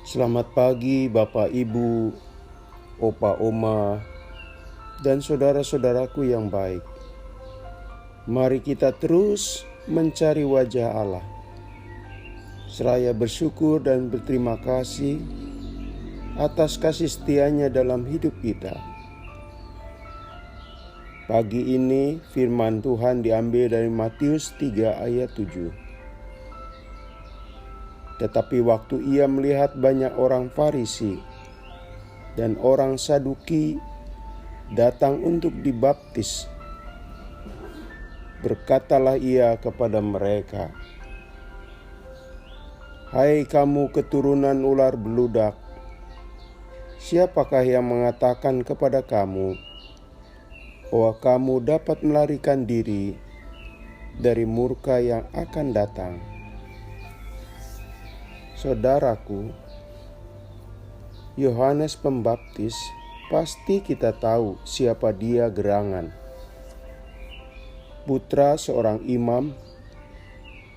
Selamat pagi Bapak Ibu, Opa Oma, dan saudara-saudaraku yang baik. Mari kita terus mencari wajah Allah, seraya bersyukur dan berterima kasih atas kasih setia-Nya dalam hidup kita. Pagi ini firman Tuhan diambil dari Matius 3 ayat 7. Tetapi waktu ia melihat banyak orang Farisi dan orang Saduki datang untuk dibaptis, berkatalah ia kepada mereka, "Hai kamu keturunan ular beludak, siapakah yang mengatakan kepada kamu bahwa kamu dapat melarikan diri dari murka yang akan datang?" Saudaraku, Yohanes Pembaptis pasti kita tahu siapa dia gerangan. Putra seorang imam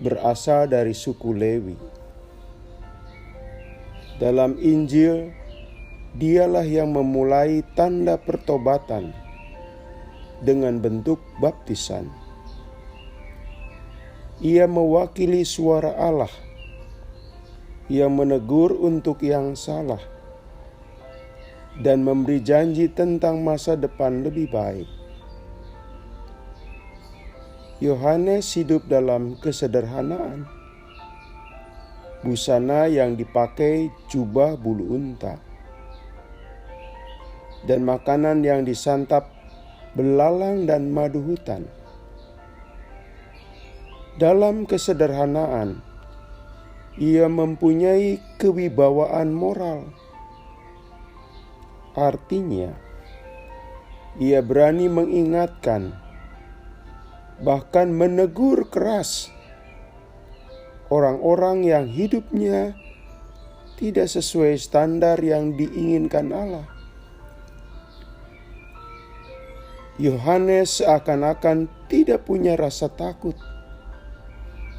berasal dari suku Lewi. Dalam Injil, dialah yang memulai tanda pertobatan dengan bentuk baptisan. Ia mewakili suara Allah yang menegur untuk yang salah dan memberi janji tentang masa depan lebih baik. Yohanes hidup dalam kesederhanaan. Busana yang dipakai jubah bulu unta, dan makanan yang disantap belalang dan madu hutan. Dalam kesederhanaan, ia mempunyai kewibawaan moral. Artinya, ia berani mengingatkan, bahkan menegur keras orang-orang yang hidupnya tidak sesuai standar yang diinginkan Allah. Yohanes seakan-akan tidak punya rasa takut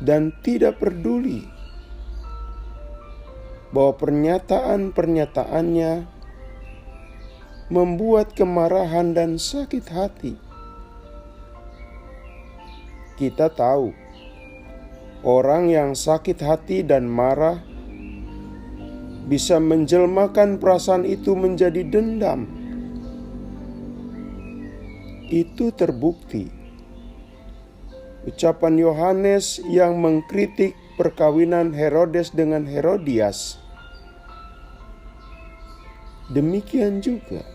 dan tidak peduli bahwa pernyataan-pernyataannya membuat kemarahan dan sakit hati. Kita tahu, orang yang sakit hati dan marah bisa menjelmakan perasaan itu menjadi dendam. Itu terbukti. Ucapan Yohanes yang mengkritik perkawinan Herodes dengan Herodias. Demikian juga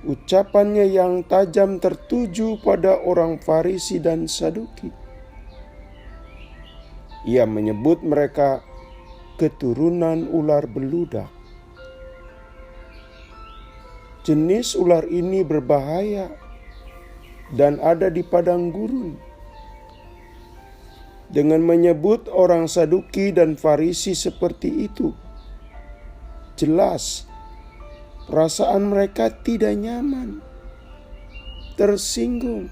ucapannya yang tajam tertuju pada orang Farisi dan Saduki. Ia menyebut mereka keturunan ular beludak. Jenis ular ini berbahaya dan ada di padang gurun. Dengan menyebut orang Saduki dan Farisi seperti itu, jelas perasaan mereka tidak nyaman, tersinggung.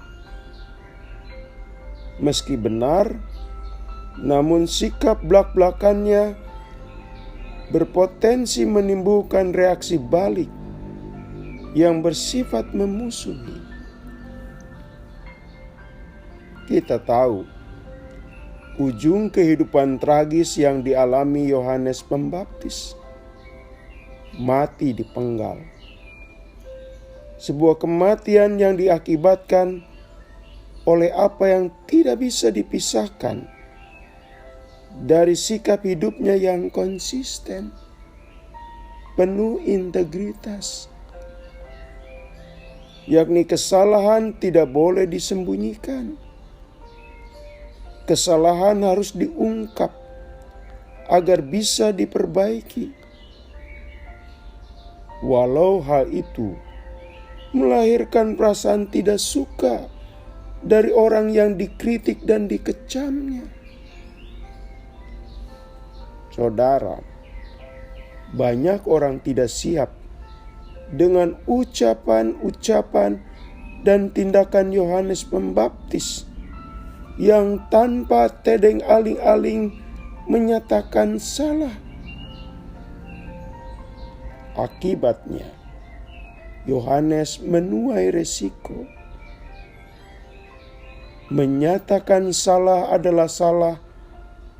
Meski benar, namun sikap belak-belakannya berpotensi menimbulkan reaksi balik yang bersifat memusuhi. Kita tahu ujung kehidupan tragis yang dialami Yohanes Pembaptis, mati dipenggal. Sebuah kematian yang diakibatkan oleh apa yang tidak bisa dipisahkan dari sikap hidupnya yang konsisten, penuh integritas, yakni kesalahan tidak boleh disembunyikan. Kesalahan harus diungkap agar bisa diperbaiki. Walau hal itu melahirkan perasaan tidak suka dari orang yang dikritik dan dikecamnya. Saudara, banyak orang tidak siap dengan ucapan-ucapan dan tindakan Yohanes Pembaptis yang tanpa tedeng aling-aling menyatakan salah Akibatnya, Yohanes menuai resiko. Menyatakan salah adalah salah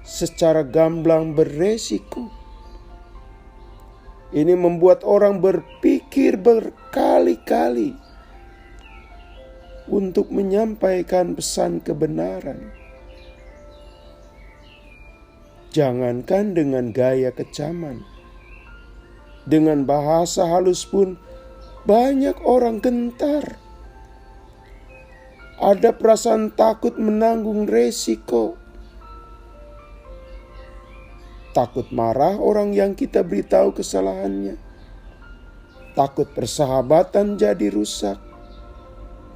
secara gamblang beresiko. Ini membuat orang berpikir berkali-kali untuk menyampaikan pesan kebenaran. Jangankan dengan gaya kecaman, dengan bahasa halus pun banyak orang gentar. Ada perasaan takut menanggung resiko. Takut marah orang yang kita beritahu kesalahannya. Takut persahabatan jadi rusak.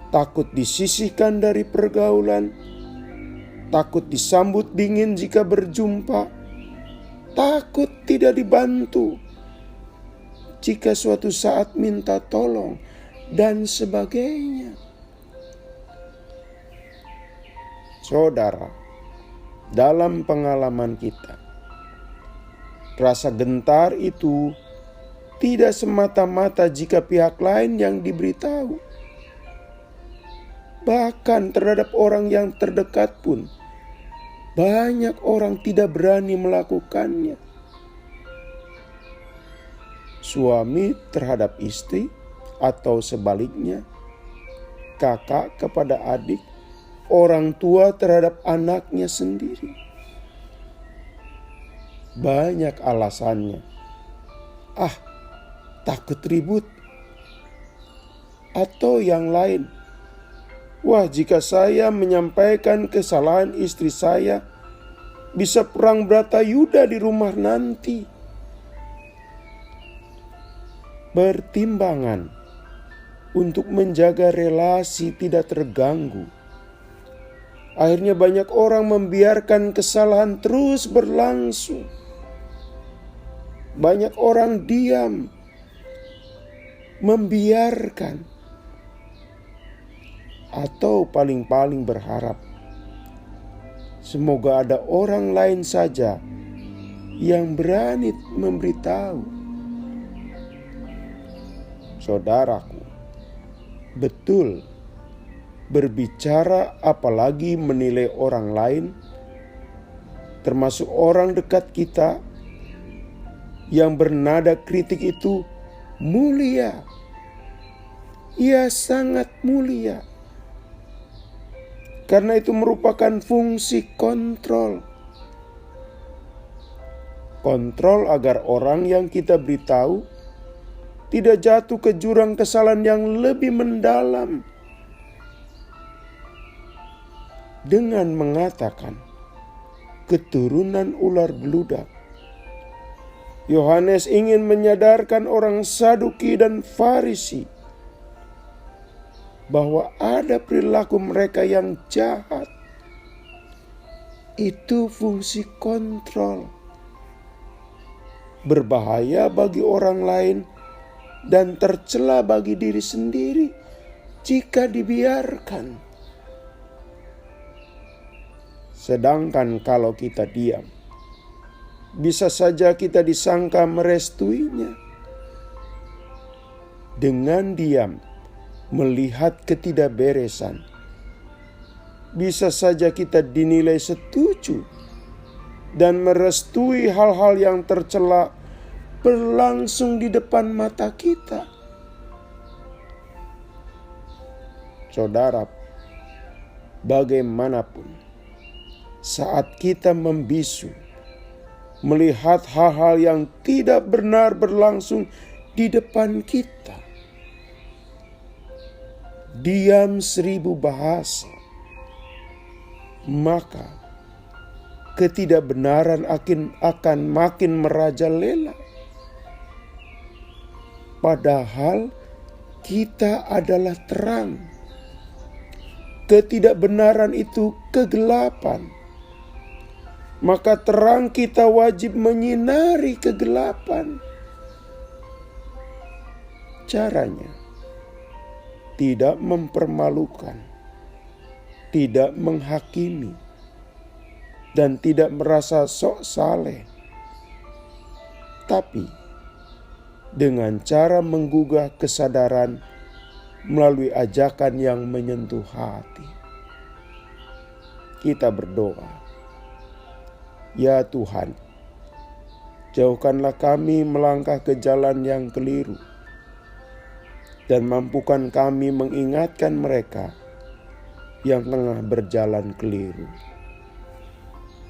Takut disisihkan dari pergaulan. Takut disambut dingin jika berjumpa. Takut tidak dibantu jika suatu saat minta tolong, dan sebagainya. Saudara, dalam pengalaman kita, rasa gentar itu tidak semata-mata jika pihak lain yang diberitahu. Bahkan terhadap orang yang terdekat pun, banyak orang tidak berani melakukannya. Suami terhadap istri, atau sebaliknya, kakak kepada adik, orang tua terhadap anaknya sendiri. Banyak alasannya. Takut ribut. Atau yang lain. Jika saya menyampaikan kesalahan istri saya, bisa perang Bratayuda di rumah nanti. Pertimbangan untuk menjaga relasi tidak terganggu. Akhirnya banyak orang membiarkan kesalahan terus berlangsung. Banyak orang diam, membiarkan, atau paling-paling berharap semoga ada orang lain saja yang berani memberitahu. Saudaraku, betul, berbicara apalagi menilai orang lain, termasuk orang dekat kita, yang bernada kritik itu mulia. Ia sangat mulia. Karena itu merupakan fungsi kontrol. Kontrol agar orang yang kita beritahu tidak jatuh ke jurang kesalahan yang lebih mendalam. Dengan mengatakan keturunan ular beludak, Yohanes ingin menyadarkan orang Saduki dan Farisi bahwa ada perilaku mereka yang jahat. Itu fungsi kontrol. Berbahaya bagi orang lain dan tercela bagi diri sendiri jika dibiarkan. Sedangkan kalau kita diam, bisa saja kita disangka merestuinya. Dengan diam melihat ketidakberesan, bisa saja kita dinilai setuju dan merestui hal-hal yang tercela berlangsung di depan mata kita. Saudara, bagaimanapun, saat kita membisu, melihat hal-hal yang tidak benar berlangsung di depan kita, diam 1000 bahasa, maka ketidakbenaran akan makin merajalela. Padahal kita adalah terang. Ketidakbenaran itu kegelapan. Maka terang kita wajib menyinari kegelapan. Caranya, tidak mempermalukan, tidak menghakimi, dan tidak merasa sok saleh. Tapi dengan cara menggugah kesadaran melalui ajakan yang menyentuh hati. Kita berdoa, ya Tuhan, jauhkanlah kami melangkah ke jalan yang keliru, dan mampukan kami mengingatkan mereka yang tengah berjalan keliru.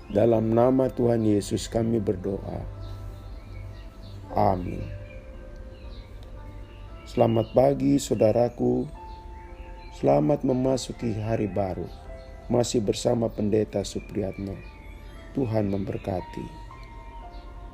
Dalam nama Tuhan Yesus kami berdoa. Amin. Selamat pagi saudaraku, selamat memasuki hari baru. Masih bersama Pendeta Supriyatno. Tuhan memberkati.